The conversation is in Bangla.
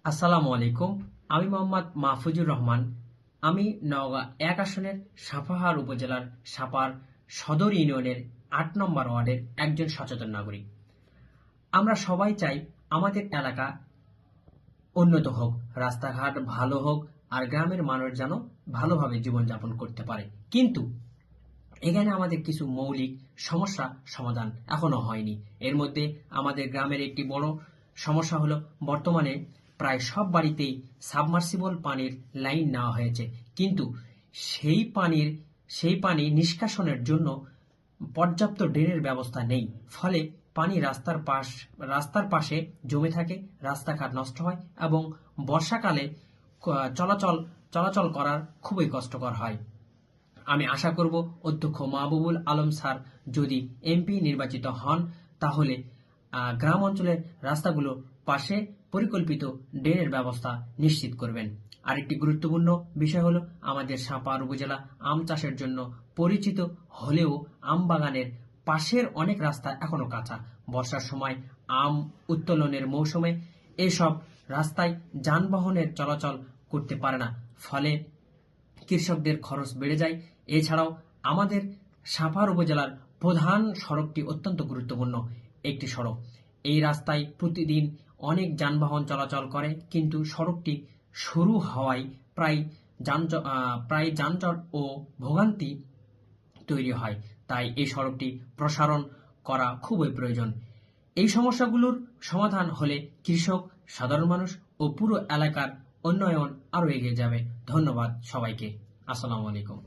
আসসালামু আলাইকুম। আমি মোহাম্মদ মাহফুজুর রহমান। আমি নওগাঁ ১ আসনের সাপাহার উপজেলার সাপার সদর ইউনিয়নের ৮ নম্বর ওয়ার্ডের একজন সচেতন নাগরিক। আমরা সবাই চাই আমাদের এলাকা উন্নত হোক, রাস্তাঘাট ভালো হোক, আর গ্রামের মানুষ যেন ভালোভাবে জীবনযাপন করতে পারে। কিন্তু এখানে আমাদের কিছু মৌলিক সমস্যা সমাধান এখনো হয়নি। এর মধ্যে আমাদের গ্রামের একটি বড় সমস্যা হলো বর্তমানে প্রায় সব বাড়িতেই সাবমার্সিবল পানির লাইন নেওয়া হয়েছে, কিন্তু সেই পানি নিষ্কাশনের জন্য পর্যাপ্ত ড্রেনের ব্যবস্থা নেই। ফলে পানি রাস্তার পাশে জমে থাকে, রাস্তাঘাট নষ্ট হয় এবং বর্ষাকালে চলাচল করার খুবই কষ্টকর হয়। আমি আশা করব অধ্যক্ষ মাহবুবুল আলম স্যার যদি এমপি নির্বাচিত হন, তাহলে গ্রাম অঞ্চলের রাস্তাগুলোর পাশে পরিকল্পিত ড্রেনের ব্যবস্থা নিশ্চিত করবেন। আরেকটি গুরুত্বপূর্ণ বিষয় হলো আমাদের সাপাহার উপজেলা আম চাষের জন্য পরিচিত হলেও আম বাগানের পাশের অনেক রাস্তা এখনো কাঁচা। বর্ষার সময় আম উত্তোলনের মৌসুমে এসব রাস্তায় যানবাহনের চলাচল করতে পারে না, ফলে কৃষকদের খরচ বেড়ে যায়। এছাড়াও আমাদের সাপাহার উপজেলার প্রধান সড়কটি অত্যন্ত গুরুত্বপূর্ণ একটি সড়ক। এই রাস্তায় প্রতিদিন অনেক যানবাহন চলাচল করে, কিন্তু সড়কটি সরু হওয়ায় প্রায় যানজট ও ভোগান্তি তৈরি হয়। তাই এই সড়কটি প্রসারণ করা খুবই প্রয়োজন। এই সমস্যাগুলোর সমাধান হলে কৃষক, সাধারণ মানুষ ও পুরো এলাকার উন্নয়ন আরো এগিয়ে যাবে। ধন্যবাদ সবাইকে। আসসালামু আলাইকুম।